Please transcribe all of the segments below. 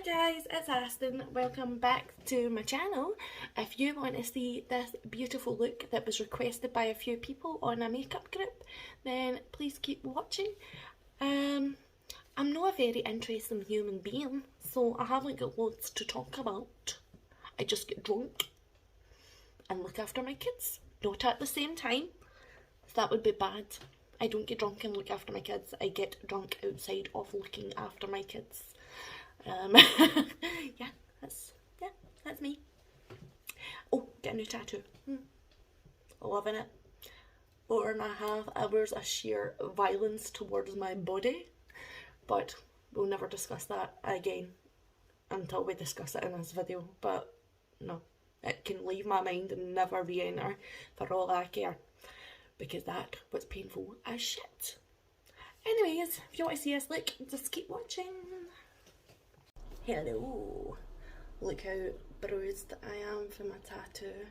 guys, it's Aston. Welcome back to my channel. If you want to see this beautiful look that was requested by a few people on a makeup group, then please keep watching. I'm not a very interesting human being, so I haven't got loads to talk about. I just get drunk and look after my kids. Not at the same time. That would be bad. I don't get drunk and look after my kids. I get drunk outside of looking after my kids. Yeah, that's me. Oh, get a new tattoo. Loving it. 4.5 hours of sheer violence towards my body, but we'll never discuss that again until we discuss it in this video. But no, it can leave my mind and never re-enter for all I care, because that was painful as shit. Anyways, if you want to see us look, just keep watching. Hello. Look how bruised I am from my tattoo.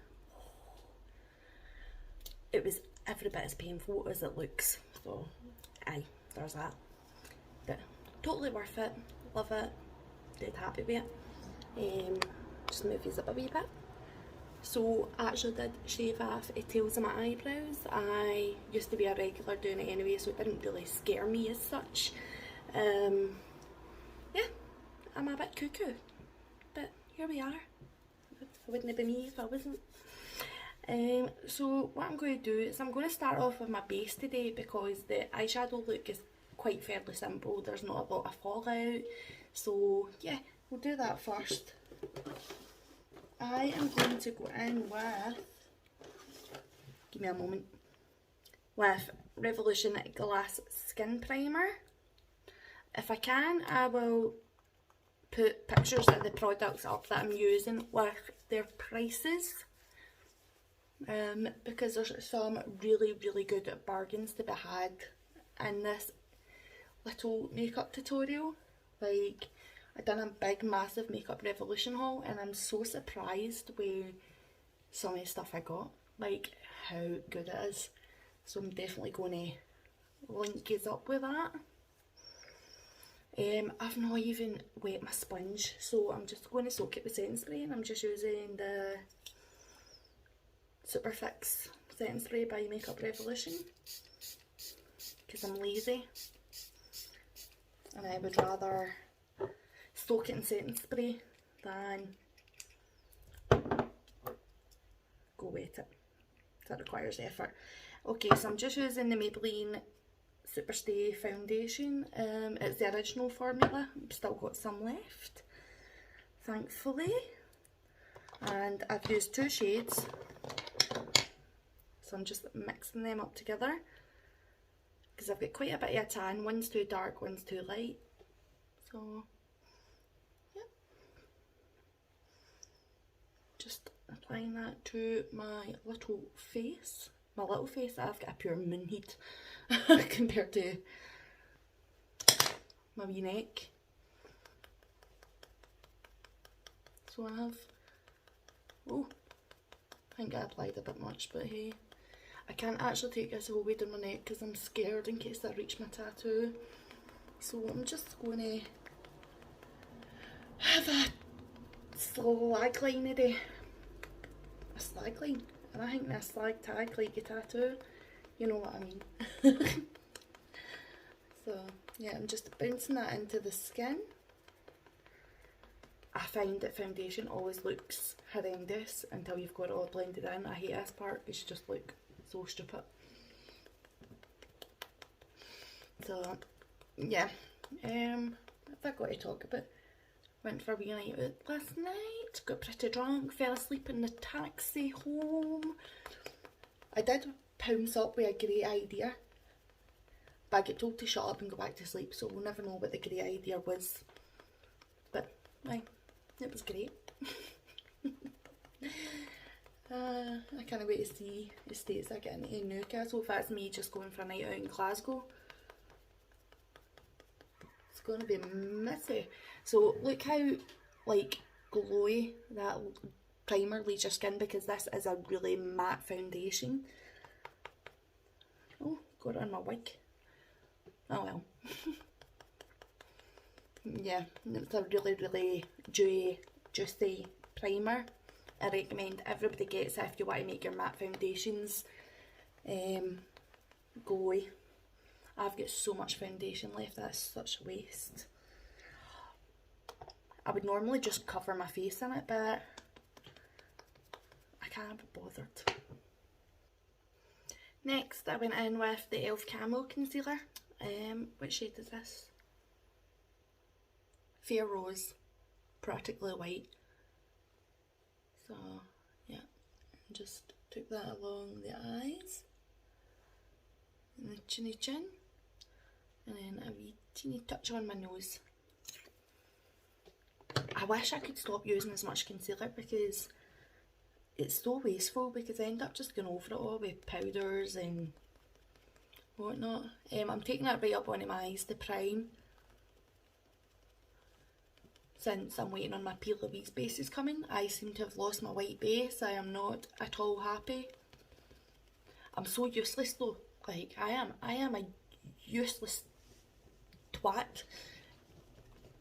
It was every bit as painful as it looks, so aye, there's that. But totally worth it, love it, dead happy with it. Just move these up a wee bit. So I actually did shave off the tails of my eyebrows. I used to be a regular doing it anyway, so it didn't really scare me as such. Yeah, I'm a bit cuckoo, but here we are. It wouldn't be me if I wasn't. So what I'm going to do is I'm going to start off with my base today, because the eyeshadow look is quite fairly simple. There's not a lot of fallout, so yeah, we'll do that first. I am going to go in with, give me a moment, with Revolution Glass Skin Primer. If I can, I will put pictures of the products up that I'm using with their prices, because there's some really good bargains to be had in this little makeup tutorial. Like, I done a big massive Makeup Revolution haul, and I'm so surprised with some of the stuff I got, like how good it is. So I'm definitely going to link you up with that. I've not even wet my sponge, so I'm just going to soak it with setting spray, and I'm just using the Super Fix setting spray by Makeup Revolution, because I'm lazy and I would rather soak it in setting spray than go wet it. That requires effort. Okay, so I'm just using the Maybelline Superstay foundation. It's the original formula. I've still got some left, thankfully, and I've used 2 shades, so I'm just mixing them up together because I've got quite a bit of a tan. One's too dark, one's too light, so yeah, just applying that to my little face. My little face, I've got a pure moon heat compared to my wee neck. So I have, oh, I think I applied a bit much, but hey, I can't actually take this whole way down my neck because I'm scared in case I reach my tattoo. So I'm just going to have a slag line today. A slag line? And I think this slag tag like a tattoo, you know what I mean. So yeah, I'm just bouncing that into the skin. I find that foundation always looks horrendous until you've got it all blended in. I hate this part, it should just look so stupid. So yeah, if I got to talk about, went for a wee night out last night, got pretty drunk, fell asleep in the taxi home. I did pounce up with a great idea, but I get told to shut up and go back to sleep, so we'll never know what the great idea was. But aye, it was great. I can't wait to see the states I get into Newcastle. If that's me just going for a night out in Glasgow, it's going to be messy. So look how like glowy that primer leaves your skin, because this is a really matte foundation. Oh, got it on my wig. Oh well. yeah, it's a really dewy, juicy primer. I recommend everybody gets it if you want to make your matte foundations glowy. I've got so much foundation left, that's such a waste. I would normally just cover my face in it, but I can't be bothered. Next, I went in with the e.l.f. Camo Concealer. What shade is this? Fair Rose, practically white. So, yeah, just took that along the eyes, and the chinny chin, and then a wee teeny touch on my nose. I wish I could stop using as much concealer because it's so wasteful, because I end up just going over it all with powders and whatnot. I'm taking it right up onto my eyes to prime, since I'm waiting on my P. Louise bases coming. I seem to have lost my white base. I am not at all happy. I'm so useless though. Like, I am a useless twat.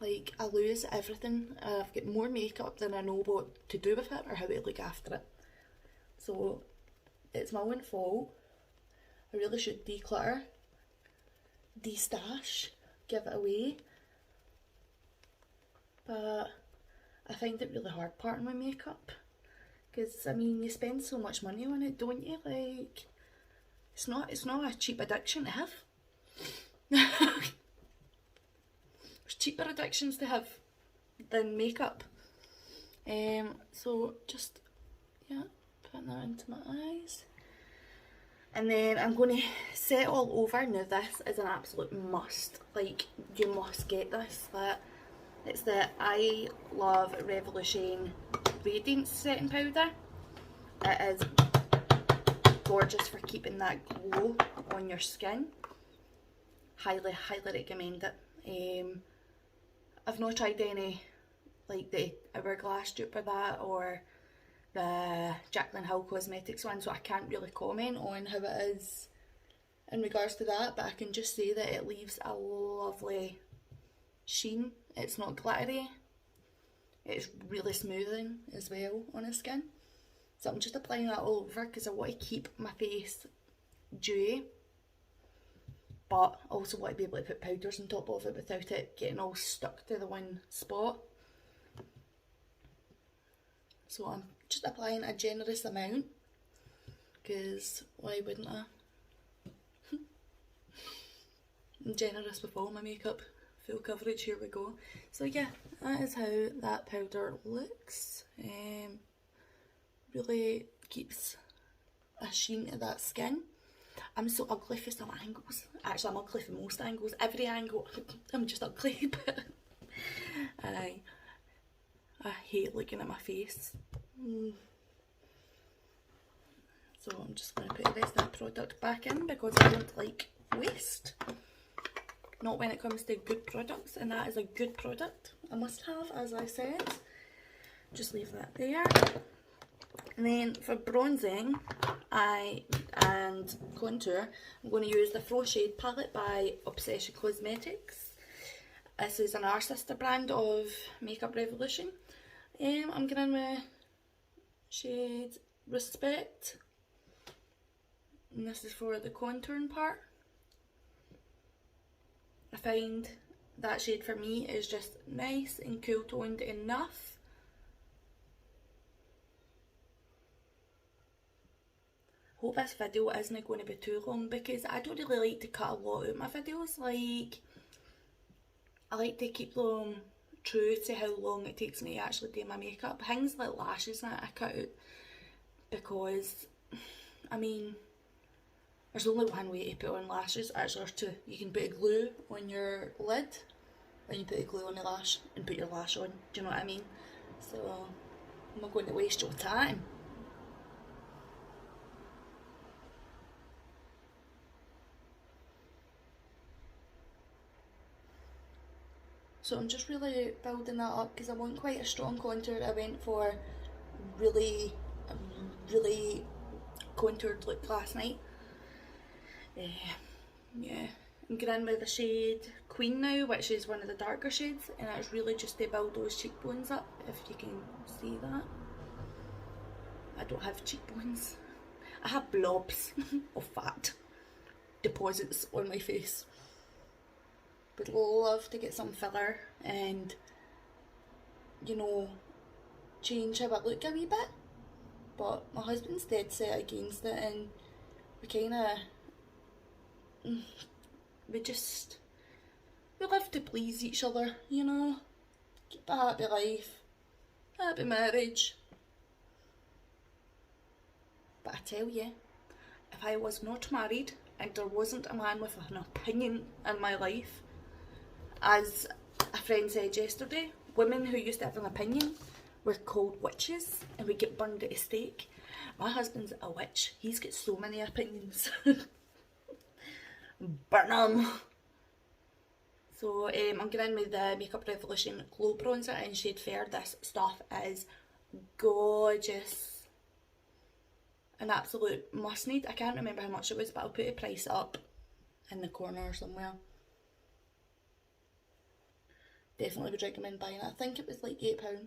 Like, I lose everything. I've got more makeup than I know what to do with it or how to look after it. So, it's my own fault. I really should declutter, de-stash, give it away. But I find it really hard parting with makeup. Because, I mean, you spend so much money on it, don't you? Like, it's not a cheap addiction to have. There's cheaper addictions to have than makeup. So just, yeah, putting that into my eyes. And then I'm going to set it all over. Now this is an absolute must. Like, you must get this. It's the I Love Revolution Radiance setting powder. It is gorgeous for keeping that glow on your skin. Highly recommend it. I've not tried any, like the Hourglass dupe or that, or the Jaclyn Hill Cosmetics one, so I can't really comment on how it is in regards to that, but I can just say that it leaves a lovely sheen. It's not glittery, it's really smoothing as well on the skin. So I'm just applying that all over because I want to keep my face dewy, but I also want to be able to put powders on top of it without it getting all stuck to the one spot. So I'm just applying a generous amount, because why wouldn't I? I'm generous with all my makeup. Full coverage, here we go. So yeah, that is how that powder looks. Really keeps a sheen to that skin. I'm so ugly for some angles. Actually, I'm ugly for most angles. Every angle, I'm just ugly, but I hate looking at my face. So I'm just going to put the rest of that product back in because I don't like waste. Not when it comes to good products, and that is a good product. A must have, as I said. Just leave that there. And then for bronzing and contour, I'm going to use the Faux Shade palette by Obsession Cosmetics. This is an our sister brand of Makeup Revolution. I'm going in with shade Respect, and this is for the contouring part. I find that shade for me is just nice and cool toned enough. Hope this video isn't going to be too long because I don't really like to cut a lot out of my videos. Like, I like to keep them true to how long it takes me to actually do my makeup. Things like lashes and that I cut out because, I mean, there's only one way to put on lashes. Actually, there's two. You can put a glue on your lid, and you put a glue on the lash and put your lash on. Do you know what I mean? So, I'm not going to waste your time. So I'm just really building that up because I want quite a strong contour. I went for really contoured look last night. Yeah, I'm going in with the shade Queen now, which is one of the darker shades, and it's really just to build those cheekbones up, if you can see that. I don't have cheekbones. I have blobs of fat deposits on my face. Would love to get some filler and, you know, change how I look a wee bit. But my husband's dead set against it, and we kind of, we live to please each other, you know. Keep a happy life, happy marriage. But I tell you, if I was not married and there wasn't a man with an opinion in my life, as a friend said yesterday, women who used to have an opinion were called witches and would get burned at a stake. My husband's a witch. He's got so many opinions. Burn 'em. So I'm going in with the Makeup Revolution Glow Bronzer in shade Fair. This stuff is gorgeous. An absolute must need. I can't remember how much it was, but I'll put a price up in the corner somewhere. Definitely would recommend buying it. I think it was like £8.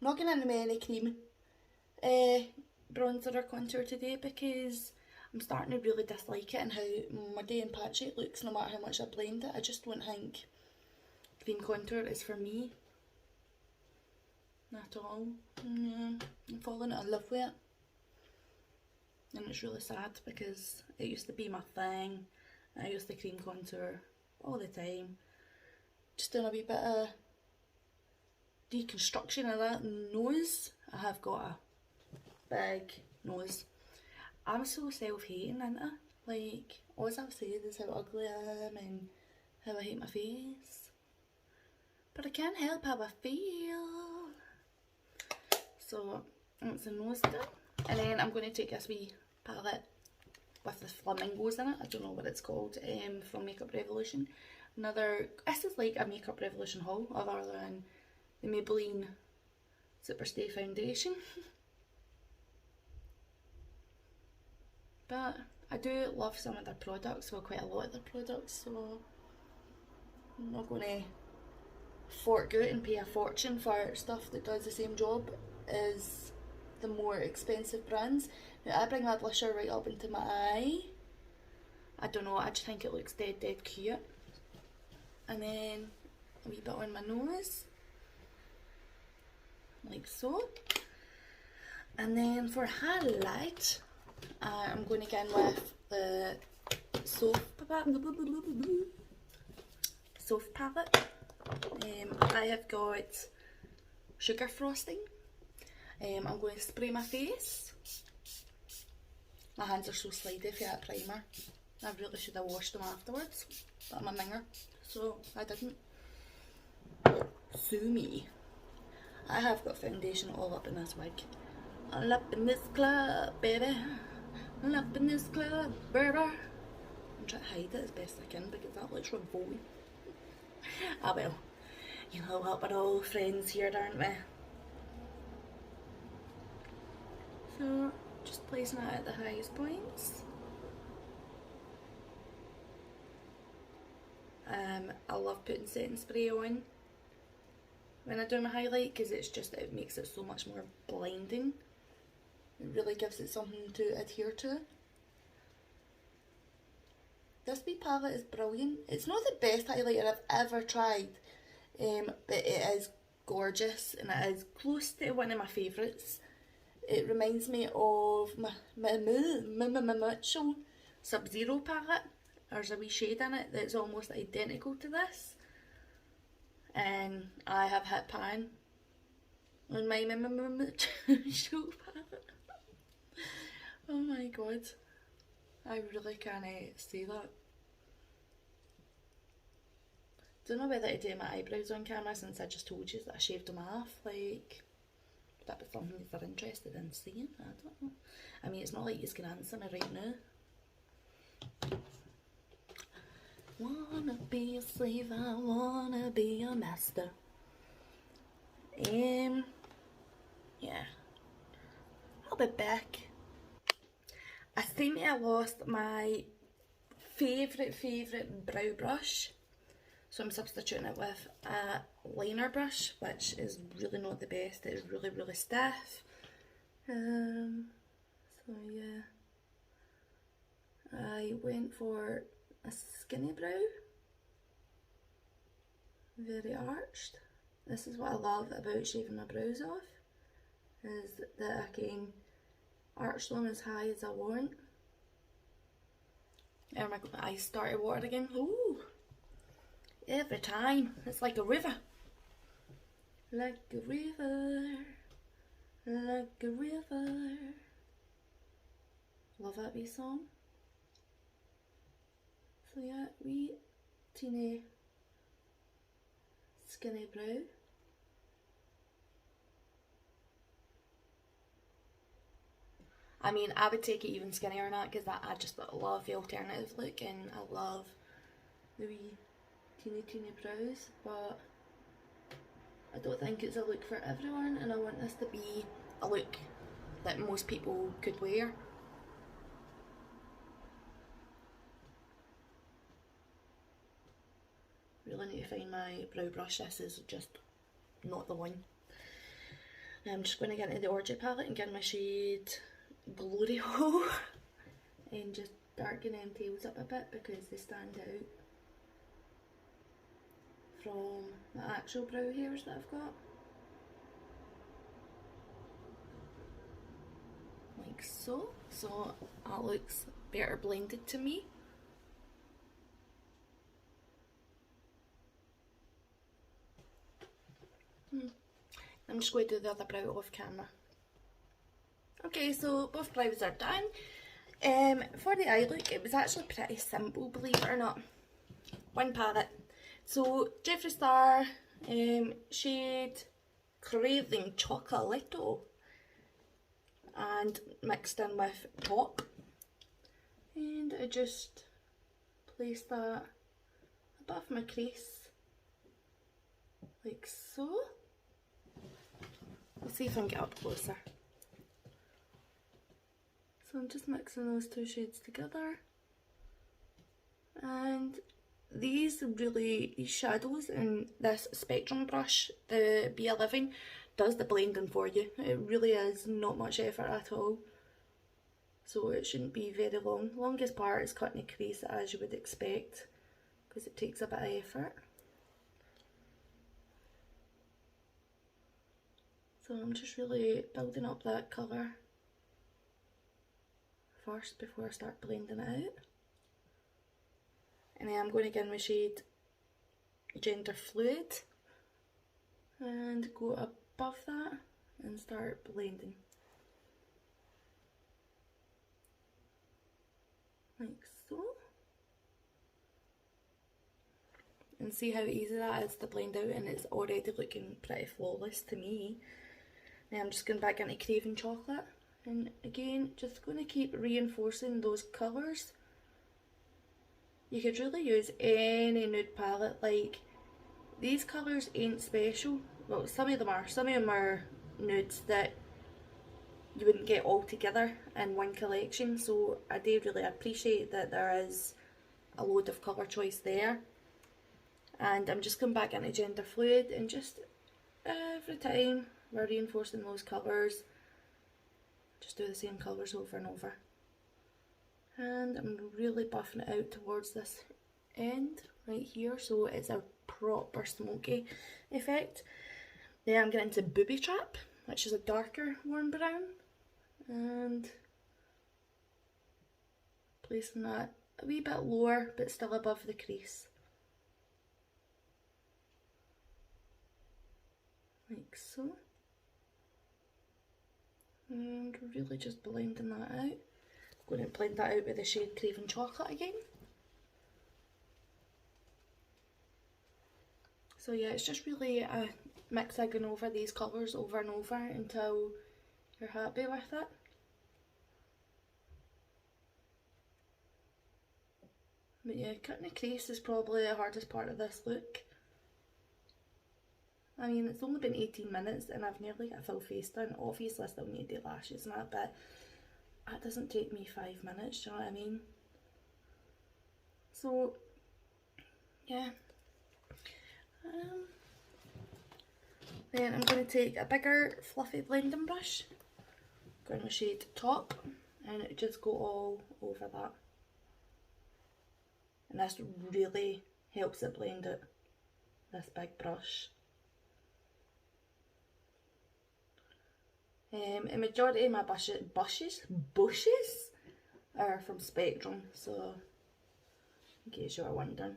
I'm not going into any cream bronzer or contour today because I'm starting to really dislike it and how muddy and patchy it looks no matter how much I blend it. I just don't think cream contour is for me at all. Yeah, I'm falling in love with it, and it's really sad because it used to be my thing. I used to cream contour all the time. Just doing a wee bit of deconstruction of that nose. I have got a big nose. I'm so self-hating, ain't I? Like, all I've said is how ugly I am and how I hate my face. But I can't help how I feel. So, that's the nose done. And then I'm going to take this wee palette with the flamingos in it. I don't know what it's called, from Makeup Revolution. This is like a Makeup Revolution haul other than the Maybelline Superstay foundation. But I do love some of their products, well, quite a lot of their products, so I'm not going to fork out and pay a fortune for stuff that does the same job as the more expensive brands. Now I bring my blusher right up into my eye. I don't know, I just think it looks dead cute. And then a wee bit on my nose, like so. And then for highlight, I'm going to get in with the Soft palette. I have got sugar frosting. I'm going to spray my face. My hands are so slidey for that primer. I really should have washed them afterwards, but I'm a minger, so I didn't. Sue me. I have got foundation all up in this wig. All up in this club, baby. All up in this club, baby. I'm trying to hide it as best I can because that looks revolting. Ah well, you know what, we're all friends here, aren't we? So, just placing it at the highest points. I love putting setting spray on when I do my highlight because it makes it so much more blinding. It really gives it something to adhere to. This wee palette is brilliant. It's not the best highlighter I've ever tried, but it is gorgeous and it is close to one of my favourites. It reminds me of my Mitchell Sub-Zero palette. There's a wee shade in it that's almost identical to this. And I have hit pan on my Mitchell palette. Oh my god. I really can't say that. Don't know whether to do my eyebrows on camera since I just told you that I shaved them off. Like, would that be something that they're interested in seeing? I don't know. I mean, it's not like you can answer me right now. Wanna be a slave, I wanna be a master. Yeah. I'll be back. I think I lost my favourite brow brush. So I'm substituting it with a liner brush, which is really not the best. It is really stiff. So yeah, I went for a skinny brow, very arched. This is what I love about shaving my brows off, is that I can arch them as high as I want. Oh my god, my eyes started watering again. Ooh, every time, it's like a river. Like a river, like a river. Love that wee song. So yeah, wee teeny skinny brow. I mean, I would take it even skinnier than that because I just love the alternative look, and I love the wee teeny brows, but I don't think it's a look for everyone, and I want this to be a look that most people could wear. Really need to find my brow brush. This is just not the one. I'm just going to get into the Orgy palette and get my shade Glory Hole and just darken them tails up a bit because they stand out from the actual brow hairs that I've got. Like so. So that looks better blended to me. I'm just going to do the other brow off camera. Okay, so both brows are done. For the eye look, it was actually pretty simple, believe it or not. One palette. So Jeffree Star shade Craving Chocolatito, and mixed in with Talk. And I just placed that above my crease, like so. Let's see if I can get up closer. So I'm just mixing those two shades together. And these shadows in this Spectrum brush, the B11, does the blending for you. It really is not much effort at all. So it shouldn't be very long. Longest part is cutting a crease, as you would expect, because it takes a bit of effort. So I'm just really building up that colour first before I start blending it out. And then I'm going to get in my shade Gender Fluid and go above that and start blending. Like so. And see how easy that is to blend out, and it's already looking pretty flawless to me. Now I'm just going back into Craving Chocolate, and again just going to keep reinforcing those colours. You could really use any nude palette. Like, these colours ain't special. Well, some of them are nudes that you wouldn't get all together in one collection, so I do really appreciate that there is a load of colour choice there. And I'm just going back into Gender Fluid, and just every time we're reinforcing those colours, just do the same colours over and over. And I'm really buffing it out towards this end right here, so it's a proper smoky effect. Then I'm getting into Booby Trap, which is a darker warm brown, and placing that a wee bit lower but still above the crease. Like so. And really just blending that out. I'm going to blend that out with the shade Craving Chocolate again. So yeah, it's just really mixing over these colours over and over until you're happy with it. But yeah, cutting the crease is probably the hardest part of this look. I mean, it's only been 18 minutes and I've nearly got a full face done. Obviously I still need to do lashes and that, but that doesn't take me 5 minutes, do you know what I mean? So yeah. Then I'm going to take a bigger fluffy blending brush, go in the shade Top, and just go all over that. And this really helps it blend it, this big brush. A majority of my bushes are from Spectrum, so in case you are wondering.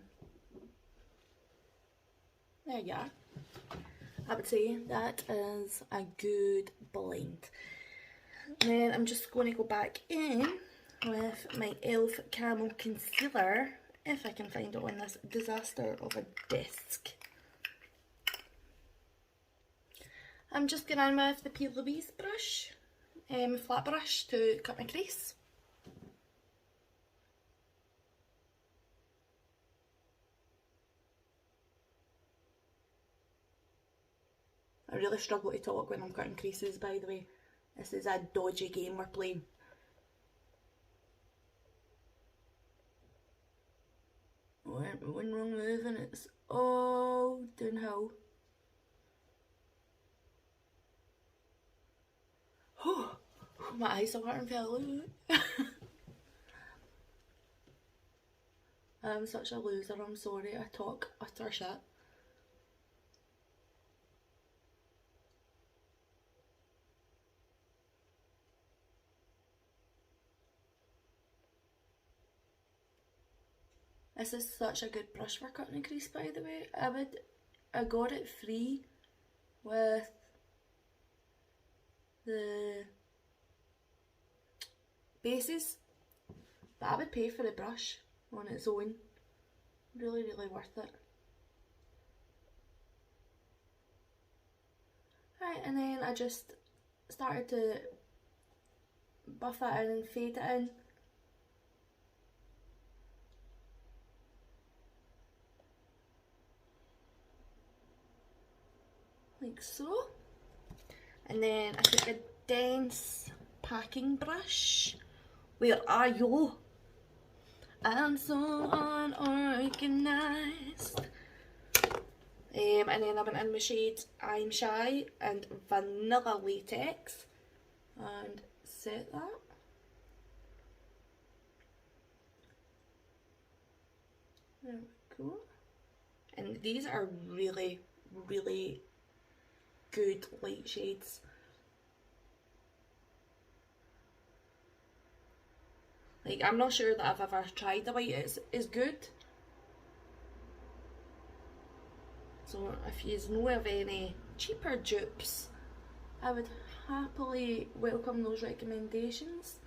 There you are. I would say that is a good blend. And then I'm just going to go back in with my e.l.f. Camo Concealer, if I can find it on this disaster of a desk. I'm just going in with the P. Louise brush, flat brush, to cut my crease. I really struggle to talk when I'm cutting creases, by the way. This is a dodgy game we're playing. One wrong move and it's all downhill. Oh, my eyes are starting to fell out. I'm such a loser, I'm sorry. I talk utter shit. This is such a good brush for cutting a crease, by the way. I got it free with the bases, but I would pay for the brush on its own. Really, really worth it. Right, and then I just started to buff it in and fade it in. Like so. And then I took a dense packing brush. Where are you? I'm so unorganized. And then I went in my shades I'm Shy and Vanilla Latex and set that. There we go. And these are really, really good light shades. Like, I'm not sure that I've ever tried the white is good. So if you know of any cheaper dupes, I would happily welcome those recommendations.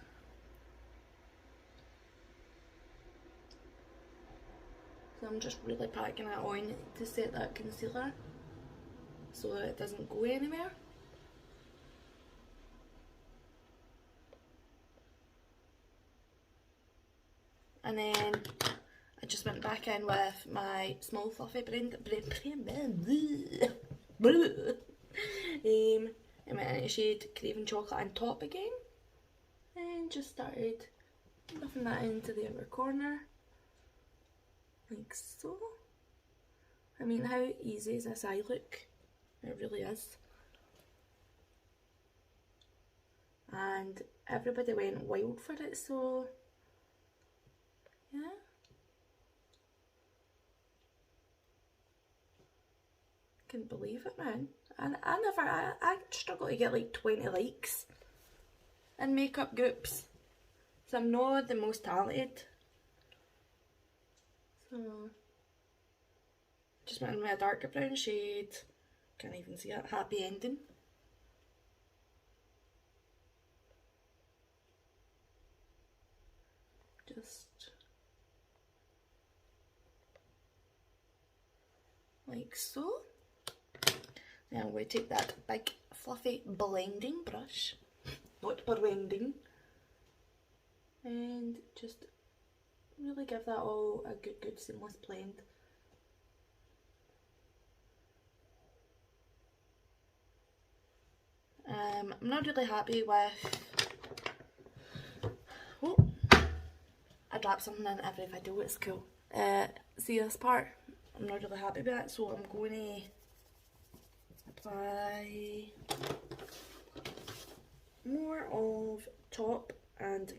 So I'm just really packing it on to set that concealer so that it doesn't go anywhere. And then I just went back in with my small fluffy and went into shade Craving Chocolate and Top again, and just started buffing that into the outer corner, like so. I mean, how easy is this eye look? It really is. And everybody went wild for it, so yeah. Couldn't believe it, man. And I struggle to get like 20 likes in makeup groups. So I'm not the most talented. So just went in with a darker brown shade. Can't even see it. Happy ending. Just like so. Now we take that big fluffy blending brush, not blending, and just really give that all a good seamless blend. I'm not really happy with, oh, I drop something in every video, it's cool. See this part? I'm not really happy with it, so I'm going to apply more of top and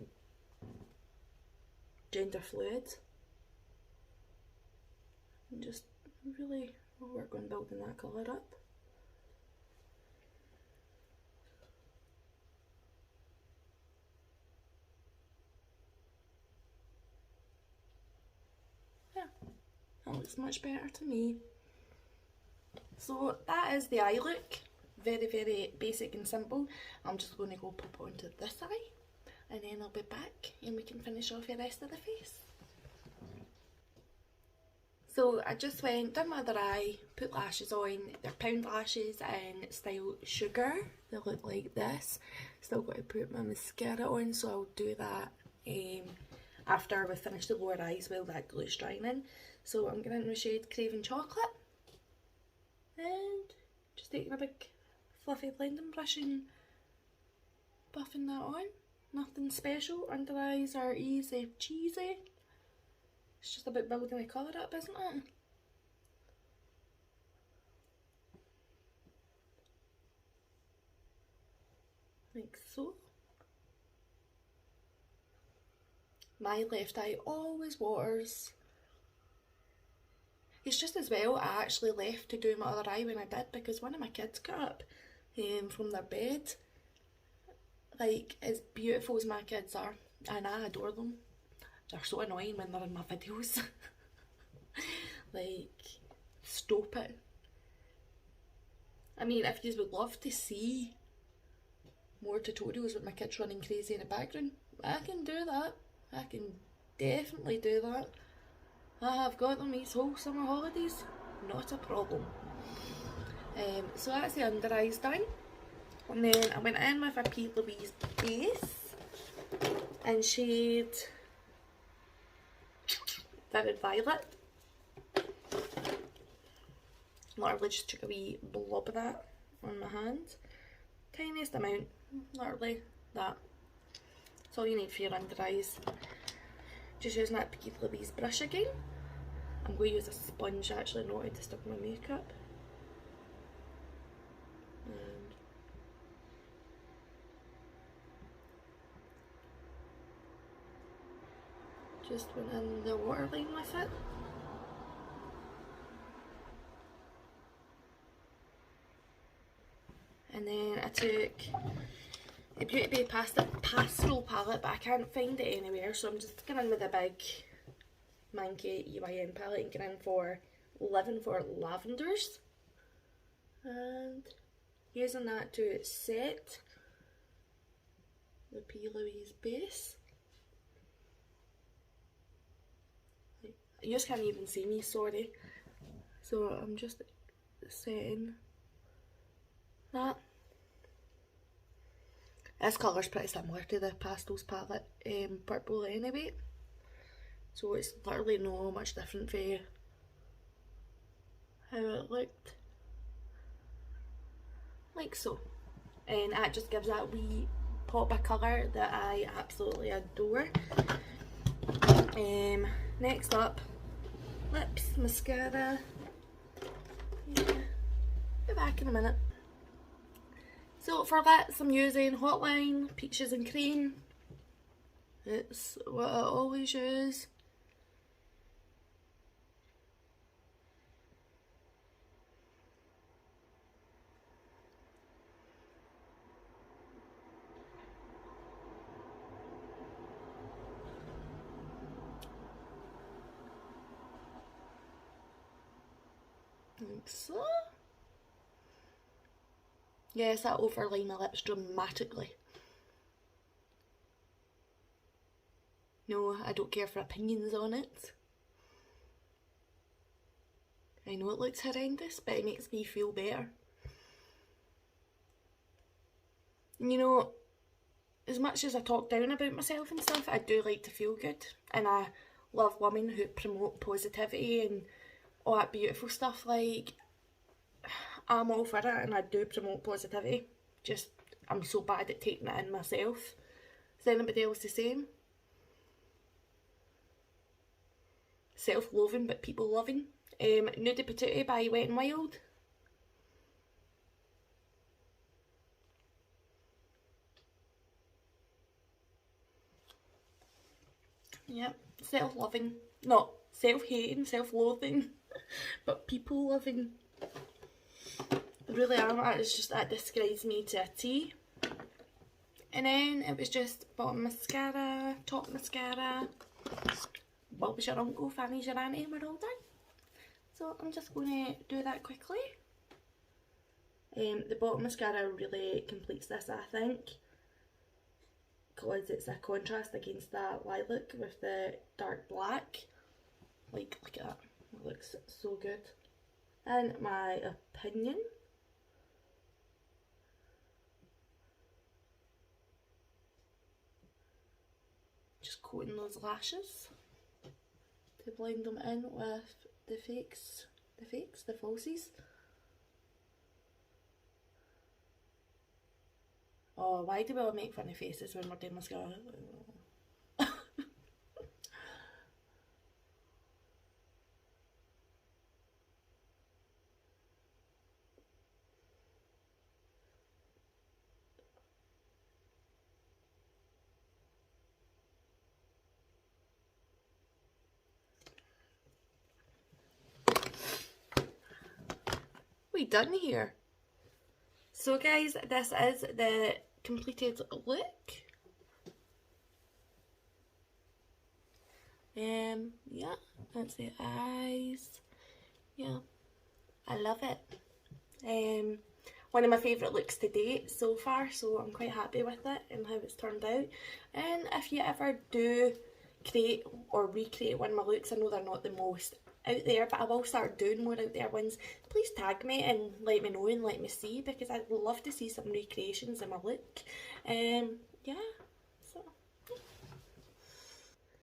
gender fluid and just really work on building that colour up. Yeah, that looks much better to me. So that is the eye look. Very, very basic and simple. I'm just going to go pop onto this eye and then I'll be back and we can finish off the rest of the face. So I just done my other eye, put lashes on. They're pound lashes in style Sugar. They look like this. Still got to put my mascara on, so I'll do that after we finish the lower eyes while that glue's drying in. So I'm going in the shade Craven Chocolate and just taking a big fluffy blending brush and buffing that on. Nothing special. Under eyes are easy cheesy. It's just about building the colour up, isn't it? Like so. My left eye always waters. It's just as well I actually left to do my other eye when I did, because one of my kids got up from their bed. Like, as beautiful as my kids are, and I adore them, they're so annoying when they're in my videos. Like, stop it. I mean, if you would love to see more tutorials with my kids running crazy in the background, I can do that. I can definitely do that. I have got them these whole summer holidays, not a problem. So that's the under eyes done. And then I went in with a P. Louise base in shade Vivid Violet. Literally just took a wee blob of that on my hand. Tiniest amount, literally that. That's all you need for your under eyes. Just using that P. Louise brush again. I'm going to use a sponge actually, not to stick my makeup. And just went in the waterline with it. And then I took a Beauty Bay pastel palette, but I can't find it anywhere, so I'm just going in with a big Manky EYN palette and get in for Living for Lavenders. And using that to set the P. Louise base. You just can't even see me, sorry. So I'm just setting that. This colour's pretty similar to the Pastels palette, Purple anyway. So it's literally not much different for how it looked. Like so. And that just gives that wee pop of colour that I absolutely adore. Next up, lips, mascara. Yeah. Be back in a minute. So for that, I'm using Hotline Peaches and Cream. It's what I always use. Like so. Yes, that overline my lips dramatically. No, I don't care for opinions on it. I know it looks horrendous, but it makes me feel better. You know, as much as I talk down about myself and stuff, I do like to feel good. And I love women who promote positivity and all that beautiful stuff. Like, I'm all for it and I do promote positivity. Just, I'm so bad at taking it in myself. Is anybody else the same? self-loathing but people-loving. Nude Patootie by Wet n Wild. Yep, self-loving, not self-hating, self-loathing, but people-loving. Really am. That describes me to a T. And then it was just bottom mascara, top mascara. Bob's your uncle, Fanny's your auntie, we're all done. So I'm just going to do that quickly. The bottom mascara really completes this, I think, because it's a contrast against that lilac with the dark black. Like, look at that, it looks so good. In my opinion, just coating those lashes to blend them in with the falsies. Oh, why do we all make funny faces when we're doing mascara? We done here. So guys, this is the completed look. Yeah, that's the eyes. Yeah, I love it. One of my favourite looks to date so far, so I'm quite happy with it and how it's turned out. And if you ever do create or recreate one of my looks, I know they're not the most out there, but I will start doing more out there ones. Please tag me and let me know and let me see, because I'd love to see some recreations in my look. Yeah,